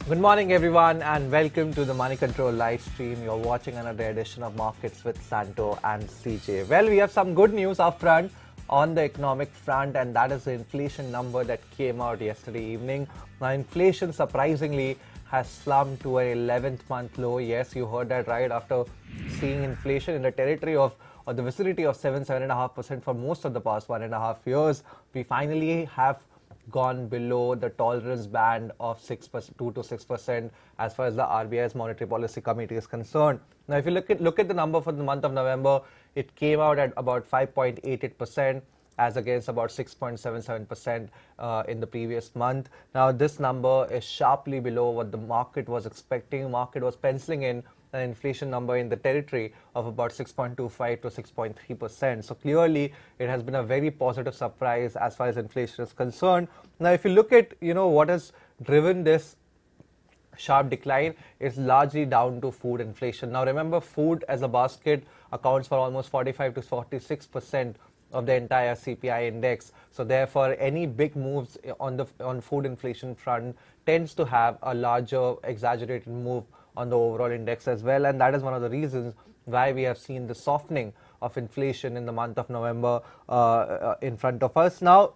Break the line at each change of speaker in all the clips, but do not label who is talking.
Good morning everyone and welcome to the Moneycontrol live stream. You're watching another edition of Markets with Santo and CJ. Well, we have some good news up front on the economic front, and that is the inflation number that came out yesterday evening. Now, inflation surprisingly has slumped to an 11th month low. Yes, you heard that right. After seeing inflation in the territory of or the vicinity of 7.5% for most of the past 1.5 years, we finally have gone below the tolerance band of 6%, 2 to 6% as far as the RBI's Monetary Policy Committee is concerned. Now, if you look at the number for the month of November, it came out at about 5.88% as against about 6.77% in the previous month. Now, this number is sharply below what the market was expecting. Market was penciling in an inflation number in the territory of about 6.25 to 6.3%. So clearly, it has been a very positive surprise as far as inflation is concerned. Now, if you look at what has driven this sharp decline, it's largely down to food inflation. Now, remember, food as a basket accounts for almost 45 to 46% of the entire CPI index. So therefore, any big moves on food inflation front tends to have a larger exaggerated move on the overall index as well, and that is one of the reasons why we have seen the softening of inflation in the month of November in front of us. Now,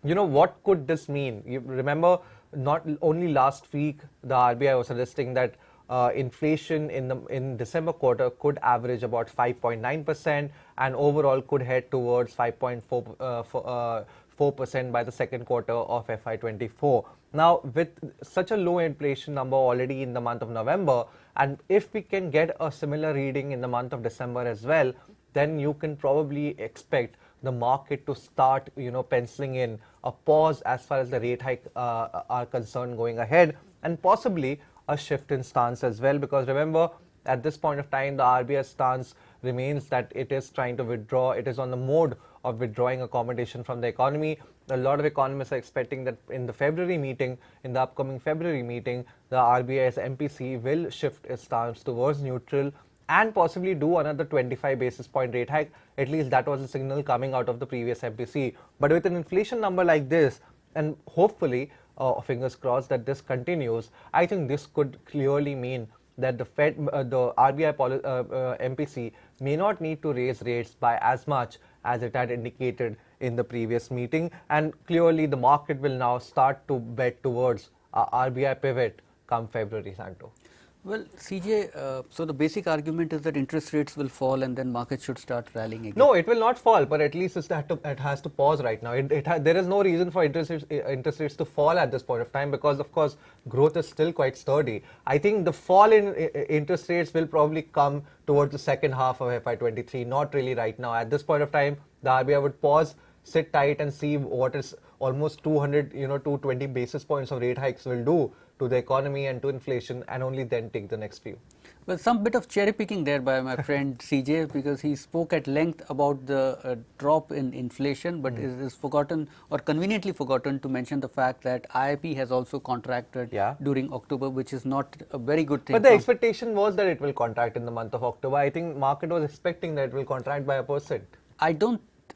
what could this mean? You remember, not only last week the RBI was suggesting that inflation in December quarter could average about 5.9% and overall could head towards 5.4% by the second quarter of FY24. Now, with such a low inflation number already in the month of November, and if we can get a similar reading in the month of December as well, then you can probably expect the market to start, penciling in a pause as far as the rate hike are concerned going ahead, and possibly a shift in stance as well. Because remember, at this point of time, the RBI stance remains that it is trying to withdraw. It is on the mode of withdrawing accommodation from the economy. A lot of economists are expecting that in the upcoming February meeting, the RBI's MPC will shift its stance towards neutral and possibly do another 25 basis point rate hike. At least that was the signal coming out of the previous MPC. But with an inflation number like this, and hopefully, fingers crossed that this continues, I think this could clearly mean that the RBI MPC may not need to raise rates by as much as it had indicated in the previous meeting, and clearly the market will now start to bet towards RBI pivot come February, Santo.
Well, CJ, so the basic argument is that interest rates will fall and then markets should start rallying again.
No, it will not fall, but at least it has to pause right now. There is no reason for interest rates to fall at this point of time because, of course, growth is still quite sturdy. I think the fall in interest rates will probably come towards the second half of FY23, not really right now. At this point of time, the RBI would pause, sit tight and see what is almost 220 basis points of rate hikes will do to the economy and to inflation, and only then take the next view.
Well, some bit of cherry picking there by my friend CJ, because he spoke at length about the drop in inflation, but it is forgotten or conveniently forgotten to mention the fact that IIP has also contracted during October, which is not a very good thing.
But the expectation was that it will contract in the month of October. I think market was expecting that it will contract by 1%.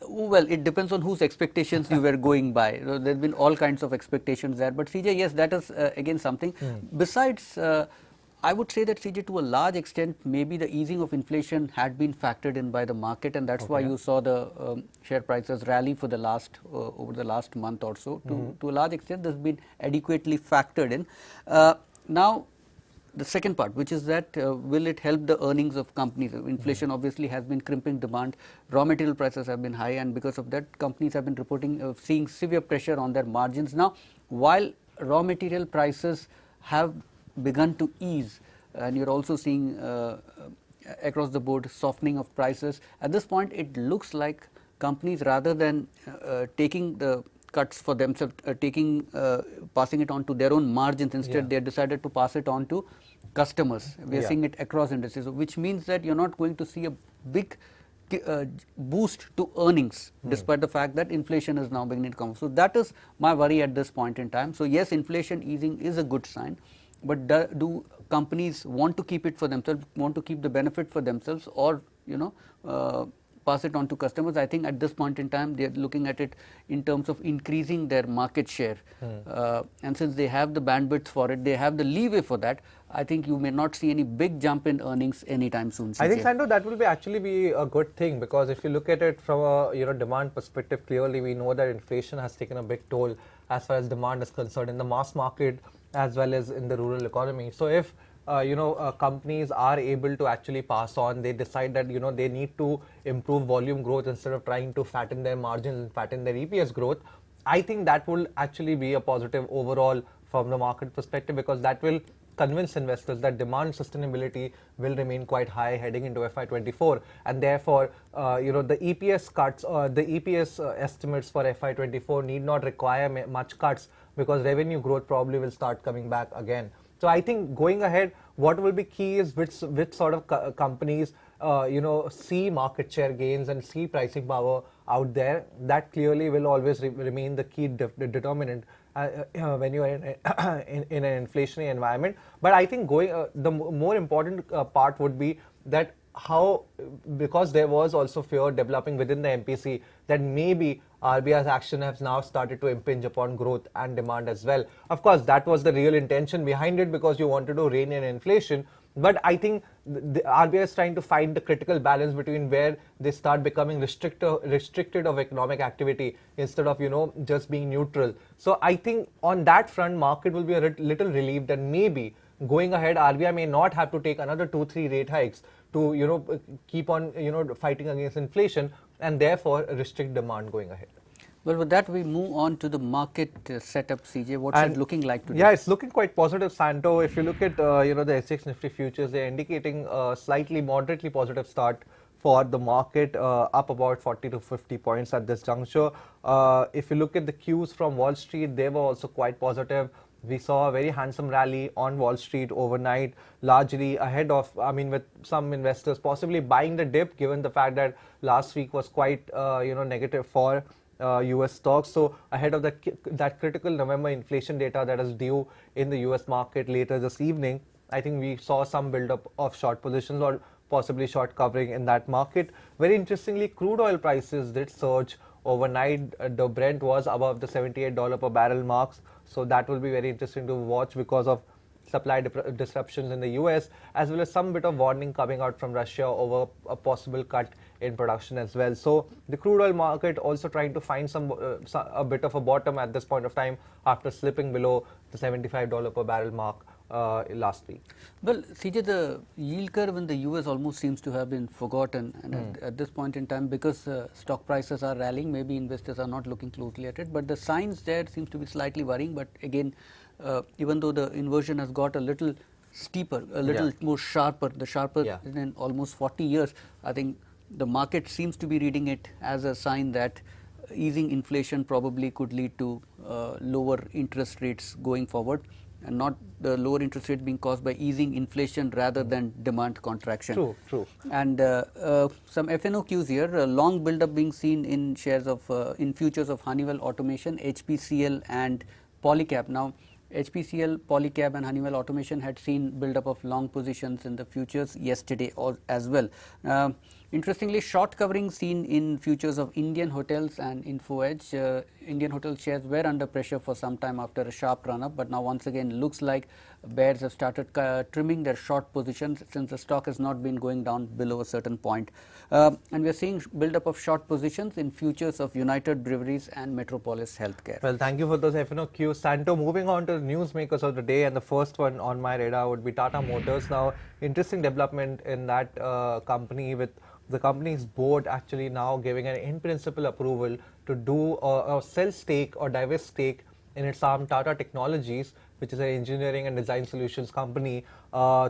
Well, it depends on whose expectations you were going by. There have been all kinds of expectations there. But CJ, yes, that is again something. Besides, I would say that CJ, to a large extent, maybe the easing of inflation had been factored in by the market, and that's why you saw the share prices rally for the last over the last month or so. To a large extent, this has been adequately factored in. Now, the second part, which is that will it help the earnings of companies? Inflation obviously has been crimping demand, raw material prices have been high, and because of that companies have been reporting seeing severe pressure on their margins. Now, while raw material prices have begun to ease, and you are also seeing across the board softening of prices, at this point it looks like companies, rather than taking the cuts for themselves, passing it on to their own margins, instead they have decided to pass it on to customers. We are seeing it across industries, which means that you are not going to see a big boost to earnings, despite the fact that inflation is now beginning to come. So that is my worry at this point in time. So yes, inflation easing is a good sign, but do companies want to keep it for themselves, want to keep the benefit for themselves, or pass it on to customers. I think at this point in time they are looking at it in terms of increasing their market share, and since they have the bandwidth for it, they have the leeway for that. I think you may not see any big jump in earnings anytime soon.
I think, Santo, that will be actually be a good thing, because if you look at it from a demand perspective, clearly we know that inflation has taken a big toll as far as demand is concerned in the mass market as well as in the rural economy. So if companies are able to actually pass on, they decide that they need to improve volume growth instead of trying to fatten their margins and fatten their EPS growth, I think that will actually be a positive overall from the market perspective, because that will convince investors that demand sustainability will remain quite high heading into FY24, and therefore the EPS cuts or the EPS estimates for FY24 need not require much cuts, because revenue growth probably will start coming back again. So I think going ahead, what will be key is which sort of companies see market share gains and see pricing power out there. That clearly will always remain the key determinant when you are in an inflationary environment. But I think the more important part would be that because there was also fear developing within the MPC that maybe RBI's action has now started to impinge upon growth and demand as well. Of course, that was the real intention behind it, because you wanted to rein in inflation. But I think the RBI is trying to find the critical balance between where they start becoming restricted of economic activity instead of just being neutral. So I think on that front, market will be a little relieved that maybe going ahead, RBI may not have to take another 2-3 rate hikes to keep on fighting against inflation, and therefore restrict demand going ahead.
Well, with that we move on to the market setup, CJ. What's it looking like today?
Yeah, it's looking quite positive, Santo. If you look at the SGX Nifty futures, they're indicating a slightly moderately positive start for the market, up about 40 to 50 points at this juncture. If you look at the cues from Wall Street, they were also quite positive. We saw a very handsome rally on Wall Street overnight, largely ahead of, with some investors possibly buying the dip, given the fact that last week was quite, negative for US stocks. So ahead of that critical November inflation data that is due in the US market later this evening, I think we saw some build-up of short positions or possibly short covering in that market. Very interestingly, crude oil prices did surge overnight. The Brent was above the $78 per barrel marks. So that will be very interesting to watch because of supply disruptions in the US, as well as some bit of warning coming out from Russia over a possible cut in production as well. So the crude oil market also trying to find a bit of a bottom at this point of time after slipping below the $75 per barrel mark last week.
Well, CJ, the yield curve in the US almost seems to have been forgotten, and at this point in time, because stock prices are rallying, maybe investors are not looking closely at it, but the signs there seems to be slightly worrying. But again, even though the inversion has got a little steeper, a little more sharper, the sharper in almost 40 years, I think the market seems to be reading it as a sign that easing inflation probably could lead to lower interest rates going forward, and not the lower interest rate being caused by easing inflation rather than demand contraction.
True.
And some FNOQs here, long build up being seen in shares of in futures of Honeywell Automation, HPCL and Polycab. Now HPCL, Polycab and Honeywell Automation had seen build up of long positions in the futures yesterday as well. Interestingly, short covering seen in futures of Indian Hotels and Info Edge. Indian Hotel shares were under pressure for some time after a sharp run up, but now once again looks like bears have started trimming their short positions since the stock has not been going down below a certain point. And we are seeing build up of short positions in futures of United Breweries and Metropolis Healthcare.
Well, thank you for those FNOQs, Santo. Moving on to the newsmakers of the day, and the first one on my radar would be Tata Motors. Now, interesting development in that company, with the company's board actually now giving an in-principle approval to do a sell stake or divest stake in its arm Tata Technologies, which is an engineering and design solutions company,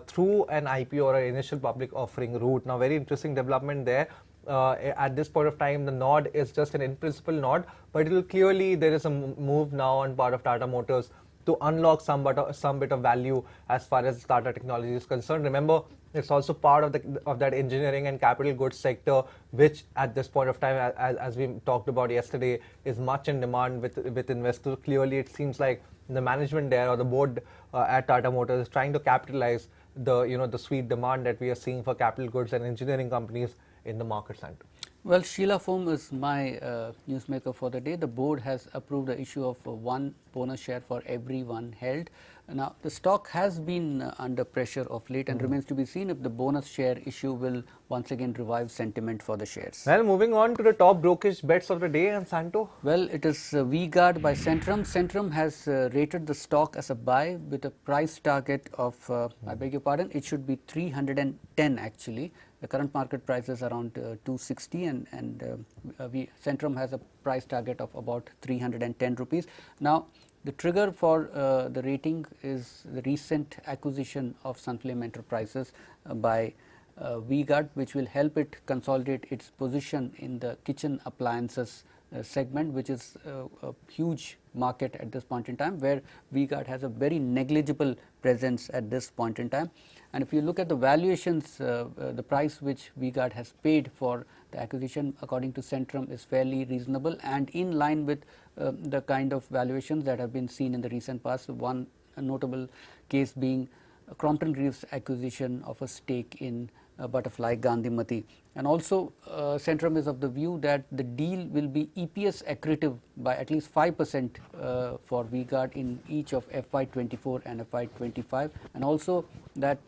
through an IPO or an initial public offering route. Now, very interesting development there. At this point of time, the nod is just an in-principle nod, but it will clearly, there is a move now on part of Tata Motors to unlock some bit of value as far as Tata Technology is concerned. Remember, it's also part of that engineering and capital goods sector, which at this point of time, as we talked about yesterday, is much in demand with investors. Clearly, it seems like the management there or the board at Tata Motors is trying to capitalize the sweet demand that we are seeing for capital goods and engineering companies in the market center.
Well, Sheela Foam is my newsmaker for the day. The board has approved the issue of one bonus share for every one held. Now, the stock has been under pressure of late and remains to be seen if the bonus share issue will once again revive sentiment for the shares.
Well, moving on to the top brokerage bets of the day, and Santo.
Well, it is V-Guard by Centrum. Centrum has rated the stock as a buy with a price target of, I beg your pardon, it should be 310 actually. The current market price is around 260 and Centrum has a price target of about 310 rupees. Now, the trigger for the rating is the recent acquisition of Sunflame Enterprises by V-Guard, which will help it consolidate its position in the kitchen appliances segment, which is a huge market at this point in time, where V-Guard has a very negligible presence at this point in time. And if you look at the valuations, the price which V-Guard has paid for the acquisition according to Centrum is fairly reasonable and in line with the kind of valuations that have been seen in the recent past. One notable case being Crompton Greaves' acquisition of a stake in Butterfly Gandhimati. And also Centrum is of the view that the deal will be EPS accretive by at least 5% for V-Guard in each of FY24 and FY25, and also that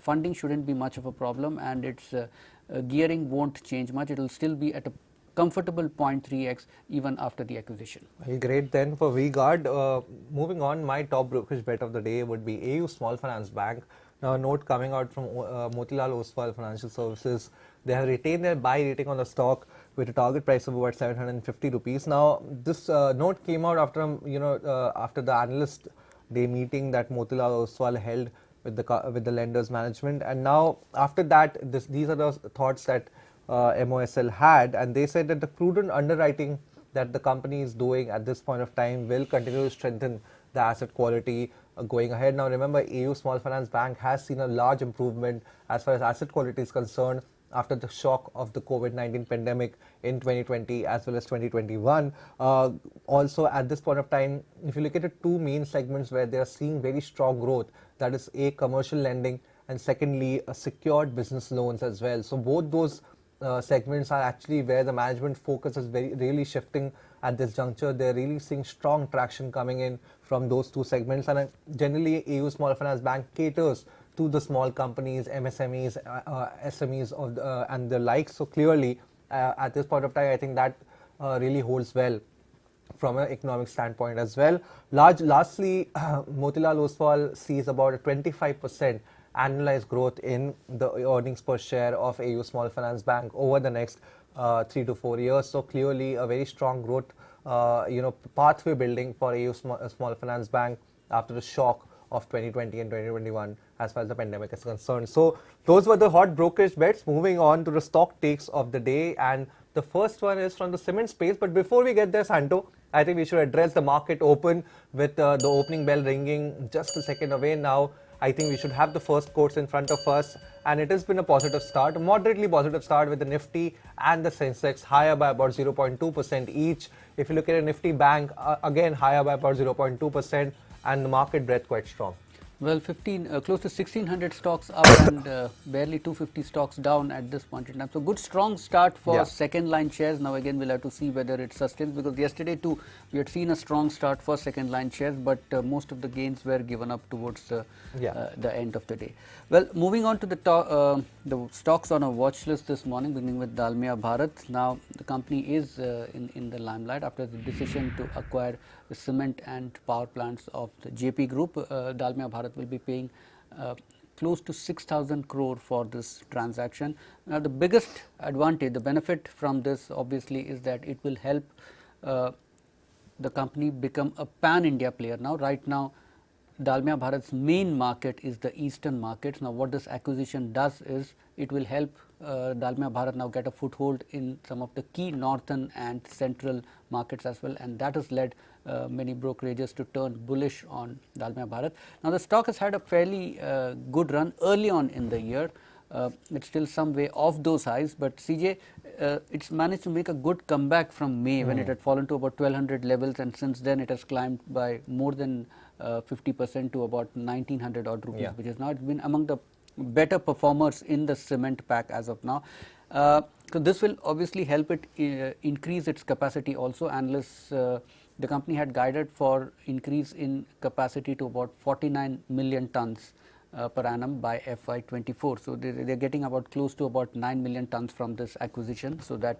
funding shouldn't be much of a problem and its gearing won't change much. It will still be at a comfortable 0.3x even after the acquisition.
Well, great then for V-Guard. Moving on, my top brokerage bet of the day would be AU Small Finance Bank. Now, a note coming out from Motilal Oswal Financial Services. They have retained their buy rating on the stock with a target price of about 750 rupees. Now, this note came out after after the analyst day meeting that Motilal Oswal held with the lenders management, and now after that, these are the thoughts that MOSL had, and they said that the prudent underwriting that the company is doing at this point of time will continue to strengthen the asset quality going ahead. Now, remember, AU Small Finance Bank has seen a large improvement as far as asset quality is concerned after the shock of the COVID-19 pandemic in 2020 as well as 2021. Also, at this point of time, if you look at the two main segments where they are seeing very strong growth, that is A, commercial lending, and secondly, secured business loans as well. So both those segments are actually where the management focus is really shifting at this juncture. They're really seeing strong traction coming in from those two segments, and generally AU Small Finance Bank caters to the small companies, MSMEs, SMEs and the like. So clearly at this point of time, I think that really holds well from an economic standpoint as well. Lastly, Motilal Oswal sees about a 25% annualized growth in the earnings per share of AU Small Finance Bank over the next 3 to 4 years. So clearly a very strong growth pathway building for AU Small Finance Bank after the shock of 2020 and 2021 as far as the pandemic is concerned. So those were the hot brokerage bets. Moving on to the stock takes of the day, and the first one is from the cement space. But before we get there, Santo, I think we should address the market open with the opening bell ringing just a second away now. I think we should have the first quotes in front of us, and it has been a positive start, a moderately positive start, with the Nifty and the Sensex higher by about 0.2% each. If you look at a Nifty Bank, again higher by about 0.2%, and the market breadth quite strong.
Well, close to 1600 stocks up and barely 250 stocks down at this point in time. So good strong start for second line shares. Now again we'll have to see whether it sustains, because yesterday too we had seen a strong start for second line shares, but most of the gains were given up towards the end of the day. Well, moving on to the stocks on our watch list this morning, beginning with Dalmia Bharat. Now the company is in the limelight after the decision to acquire the cement and power plants of the JP Group. Dalmia Bharat will be paying close to 6,000 crore for this transaction. Now the biggest advantage, the benefit from this obviously is that it will help the company become a pan-India player. Now right now Dalmia Bharat's main market is the eastern markets. Now what this acquisition does is it will help Dalmia Bharat now get a foothold in some of the key northern and central markets as well, and that has led many brokerages to turn bullish on Dalmia Bharat. Now the stock has had a fairly good run early on in the year. It's still some way off those highs, but CJ, it's managed to make a good comeback from May when it had fallen to about 1200 levels, and since then it has climbed by more than 50% to about 1900 odd rupees, which is now it's been among the better performers in the cement pack as of now. So this will obviously help it increase its capacity also. Analysts, the company had guided for increase in capacity to about 49 million tons per annum by FY24. So they are getting about close to about 9 million tons from this acquisition. So that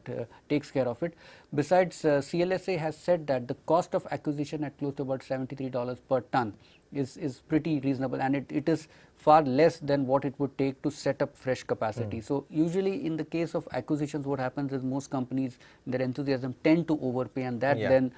takes care of it. Besides, CLSA has said that the cost of acquisition at close to about $73 per ton is pretty reasonable, and it is far less than what it would take to set up fresh capacity. So usually in the case of acquisitions, what happens is most companies, their enthusiasm tend to overpay, and that then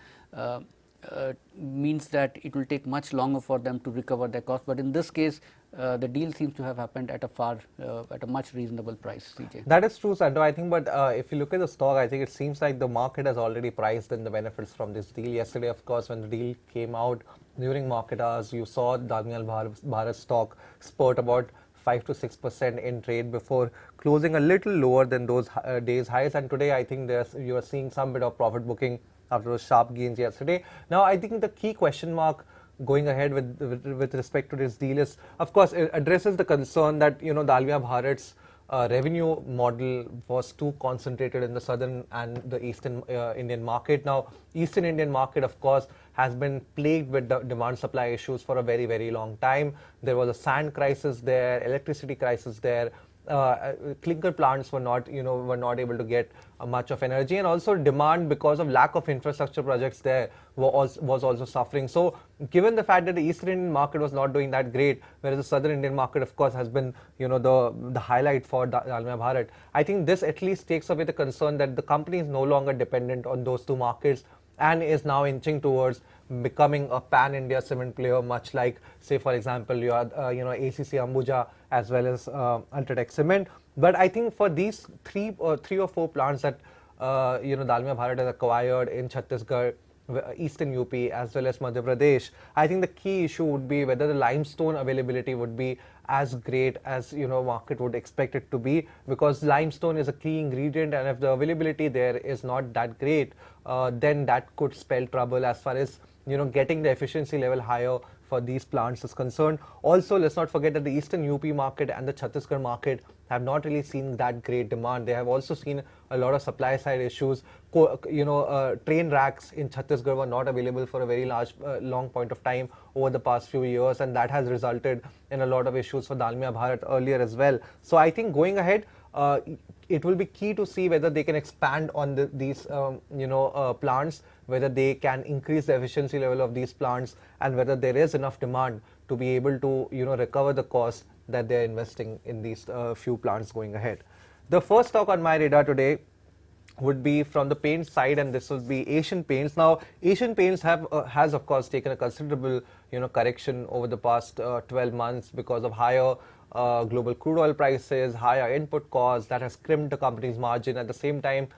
means that it will take much longer for them to recover their cost. But in this case, the deal seems to have happened at a much reasonable price. CJ.
That is true, Santo. I think, but if you look at the stock, I think it seems like the market has already priced in the benefits from this deal. Yesterday, of course, when the deal came out during market hours, you saw Dalmia Bharat stock spurt about 5 to 6% in trade before closing a little lower than those days highs. And today, I think you are seeing some bit of profit booking after those sharp gains yesterday. Now, I think the key question mark going ahead with respect to this deal is, of course, it addresses the concern that Dalmia Bharat's revenue model was too concentrated in the southern and the eastern Indian market. Now, eastern Indian market, of course, has been plagued with demand supply issues for a very, very long time. There was a sand crisis there, electricity crisis there. Clinker plants were not able to get much of energy, and also demand, because of lack of infrastructure projects there, was also suffering. So given the fact that the eastern Indian market was not doing that great, whereas the southern Indian market, of course, has been the highlight for Dalmia Bharat, I think this at least takes away the concern that the company is no longer dependent on those two markets and is now inching towards becoming a pan-India cement player, much like, say, for example, you have ACC Ambuja as well as Ultratech Cement. But I think for these three or four plants that Dalmia Bharat has acquired in Chhattisgarh, Eastern UP as well as Madhya Pradesh, I think the key issue would be whether the limestone availability would be as great as market would expect it to be, because limestone is a key ingredient, and if the availability there is not that great, then that could spell trouble as far as getting the efficiency level higher for these plants is concerned. Also, let's not forget that the Eastern UP market and the Chhattisgarh market have not really seen that great demand. They have also seen a lot of supply side issues. Train racks in Chhattisgarh were not available for a very long point of time over the past few years, and that has resulted in a lot of issues for Dalmia Bharat earlier as well. So I think going ahead, it will be key to see whether they can expand on these plants, whether they can increase the efficiency level of these plants, and whether there is enough demand to be able to recover the cost that they are investing in these few plants going ahead. The first stock on my radar today would be from the paint side, and this would be Asian Paints. Now, Asian Paints has of course taken a considerable correction over the past 12 months because of higher global crude oil prices, higher input costs that has crimped the company's margin. At the same time,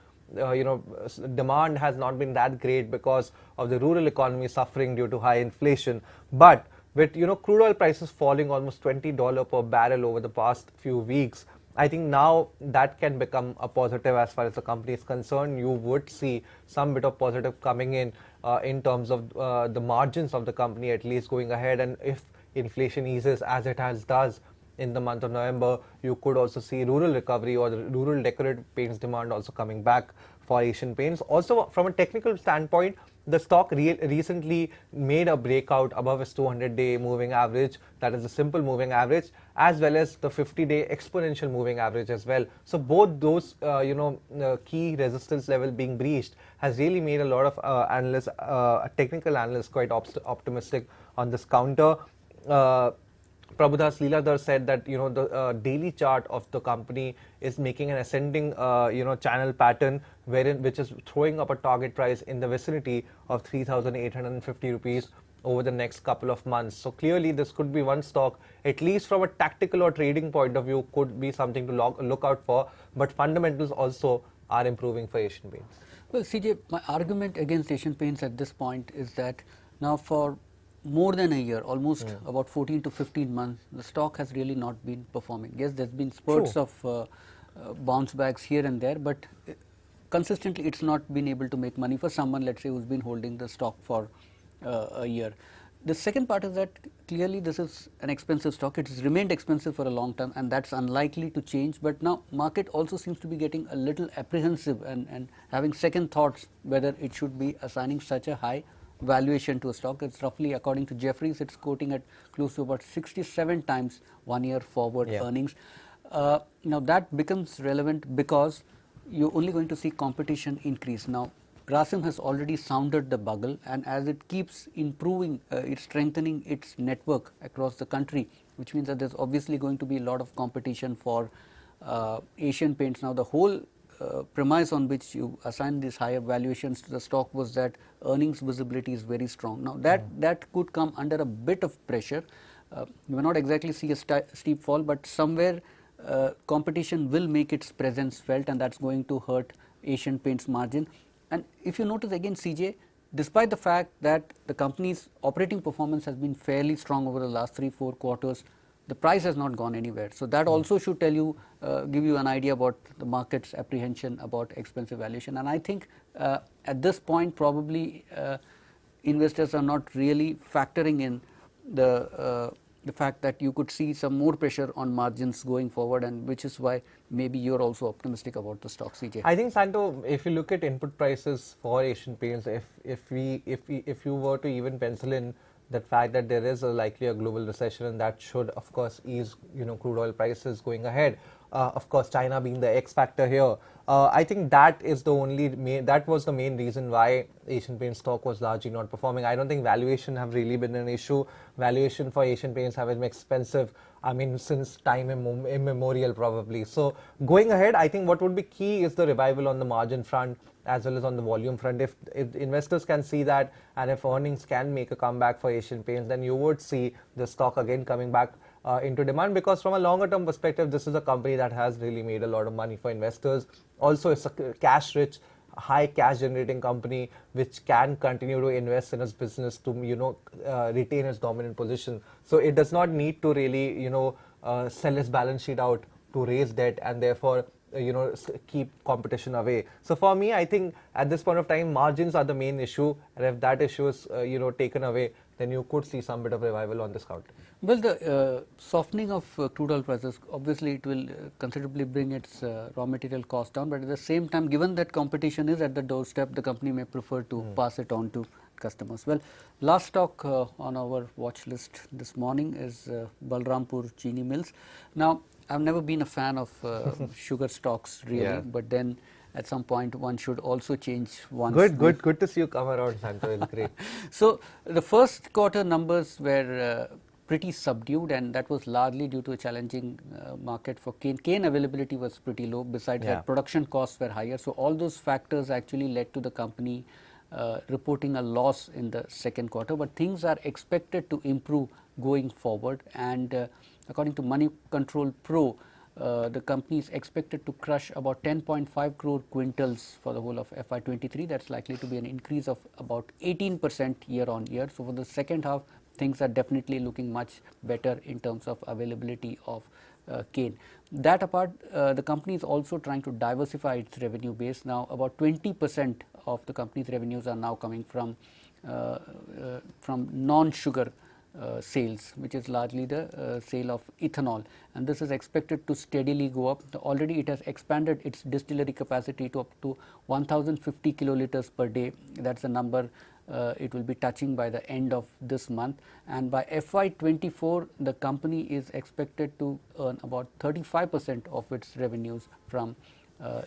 demand has not been that great because of the rural economy suffering due to high inflation. But with crude oil prices falling almost $20 per barrel over the past few weeks, I think now that can become a positive as far as the company is concerned. You would see some bit of positive coming in terms of the margins of the company, at least going ahead. And if inflation eases as it does in the month of November, you could also see rural recovery or the rural decorative paints demand also coming back for Asian Paints. Also, from a technical standpoint, the stock recently made a breakout above its 200-day moving average, that is the simple moving average, as well as the 50-day exponential moving average as well. So both those key resistance level being breached has really made a lot of analysts, technical analysts, quite optimistic on this counter. Prabhudas Leeladhar said that the daily chart of the company is making an ascending channel pattern which is throwing up a target price in the vicinity of 3,850 rupees over the next couple of months. So clearly this could be one stock, at least from a tactical or trading point of view, could be something to look out for, but fundamentals also are improving for Asian Paints.
Well, CJ, my argument against Asian Paints at this point is that now for more than a year, almost about 14 to 15 months, the stock has really not been performing. Yes, there's been spurts of bounce backs here and there, but consistently it's not been able to make money for someone, let's say, who's been holding the stock for a year. The second part is that clearly this is an expensive stock. It has remained expensive for a long time, and that's unlikely to change. But now market also seems to be getting a little apprehensive and having second thoughts whether it should be assigning such a high valuation to a stock. It's roughly, according to Jefferies, it's quoting at close to about 67 times 1 year forward earnings. Now that becomes relevant because you're only going to see competition increase. Now Grasim has already sounded the bugle, and as it keeps improving, it's strengthening its network across the country, which means that there's obviously going to be a lot of competition for Asian Paints. Now the whole premise on which you assign these higher valuations to the stock was that earnings visibility is very strong. Now that could come under a bit of pressure. You may not exactly see a steep fall, but somewhere competition will make its presence felt, and that's going to hurt Asian Paints margin. And if you notice again, CJ, despite the fact that the company's operating performance has been fairly strong over the last 3-4 quarters, the price has not gone anywhere. So that also should tell you, give you an idea about the market's apprehension about expensive valuation. And I think at this point, probably investors are not really factoring in the fact that you could see some more pressure on margins going forward, and which is why maybe you're also optimistic about the stock, CJ.
I think, Santo, if you look at input prices for Asian Paints, if you were to even pencil in the fact that there is likely a global recession, and that should of course ease crude oil prices going ahead. Of course, China being the X factor here. I think that is the that was the main reason why Asian Paints stock was largely not performing. I don't think valuation have really been an issue. Valuation for Asian Paints have been expensive, I mean, since time immemorial probably. So going ahead, I think what would be key is the revival on the margin front as well as on the volume front. If investors can see that, and if earnings can make a comeback for Asian Paints, then you would see the stock again coming back into demand, because from a longer term perspective, this is a company that has really made a lot of money for investors. Also, it's a cash rich, high cash generating company which can continue to invest in its business to retain its dominant position. So it does not need to really sell its balance sheet out to raise debt and therefore keep competition away. So for me, I think at this point of time, margins are the main issue, and if that issue is taken away, then you could see some bit of revival on this count.
Well, the softening of crude oil prices, obviously it will considerably bring its raw material cost down, but at the same time, given that competition is at the doorstep, the company may prefer to pass it on to customers. Well, last stock on our watch list this morning is Balrampur Chini Mills. Now, I've never been a fan of sugar stocks really, but then at some point one should also change one's
Good to see you come around, Santo. It's great.
So the first quarter numbers were pretty subdued, and that was largely due to a challenging market for cane. Cane availability was pretty low. Besides that, production costs were higher. So all those factors actually led to the company reporting a loss in the second quarter, but things are expected to improve going forward, and according to Moneycontrol Pro, the company is expected to crush about 10.5 crore quintals for the whole of FY23. That's likely to be an increase of about 18% year on year. So for the second half, things are definitely looking much better in terms of availability of cane. That apart, the company is also trying to diversify its revenue base. Now about 20% of the company's revenues are now coming from non-sugar sales, which is largely the sale of ethanol, and this is expected to steadily go up. Already it has expanded its distillery capacity to up to 1050 kiloliters per day. That's the number it will be touching by the end of this month, and by FY24 the company is expected to earn about 35% of its revenues from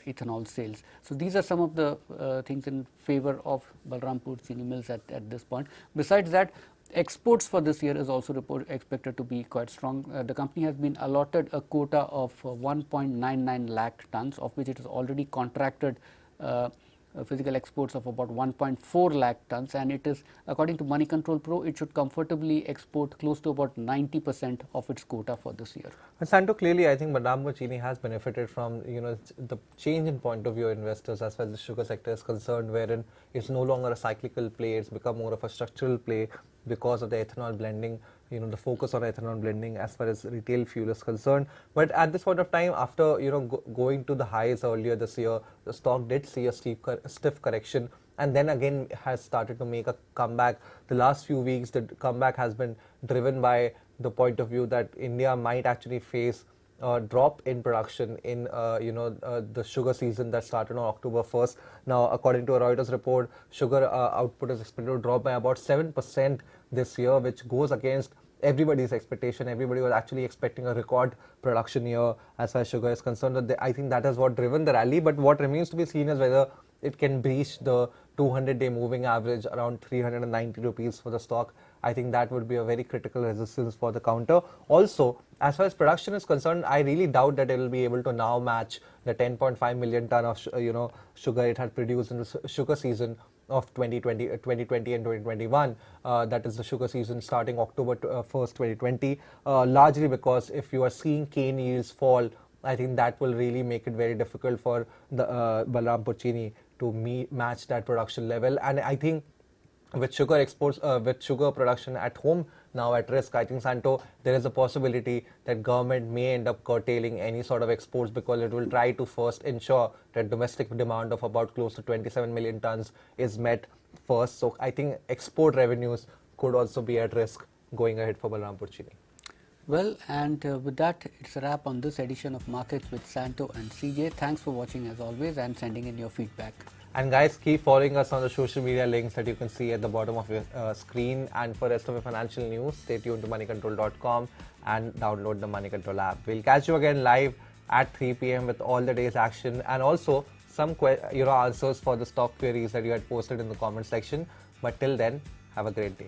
ethanol sales. So these are some of the things in favor of Balrampur Chini Mills at this point. Besides that, exports for this year is also expected to be quite strong. The company has been allotted a quota of 1.99 lakh tons, of which it has already contracted physical exports of about 1.4 lakh tons, and it is, according to Moneycontrol Pro, it should comfortably export close to about 90% of its quota for this year.
And Santo, clearly I think Balrampur Chini has benefited from the change in point of view of investors as far as the sugar sector is concerned, wherein it's no longer a cyclical play, it's become more of a structural play because of the ethanol blending, the focus on ethanol blending as far as retail fuel is concerned. But at this point of time, after going to the highs earlier this year, the stock did see a stiff correction, and then again has started to make a comeback. The last few weeks, the comeback has been driven by the point of view that India might actually face a drop in production in the sugar season that started on October 1st. Now, according to a Reuters report, sugar output is expected to drop by about 7% this year, which goes against everybody's expectation. Everybody was actually expecting a record production year as far as sugar is concerned. I think that has what driven the rally, but what remains to be seen is whether it can breach the 200-day moving average around 390 rupees for the stock. I think that would be a very critical resistance for the counter. Also, as far as production is concerned, I really doubt that it will be able to now match the 10.5 million ton of sugar it had produced in the sugar season of 2020 and 2021. That is the sugar season starting October 1st, 2020. Largely because if you are seeing cane yields fall, I think that will really make it very difficult for the Balrampur Chini to match that production level. And I think with sugar exports, with sugar production at home now at risk, I think, Santo, there is a possibility that government may end up curtailing any sort of exports, because it will try to first ensure that domestic demand of about close to 27 million tons is met first. So I think export revenues could also be at risk going ahead for Balrampur Chini.
Well, and with that, it's a wrap on this edition of Markets with Santo and CJ. Thanks for watching as always and sending in your feedback.
And guys, keep following us on the social media links that you can see at the bottom of your screen. And for rest of your financial news, stay tuned to moneycontrol.com and download the Moneycontrol app. We'll catch you again live at 3 p.m. with all the day's action, and also some answers for the stock queries that you had posted in the comment section. But till then, have a great day.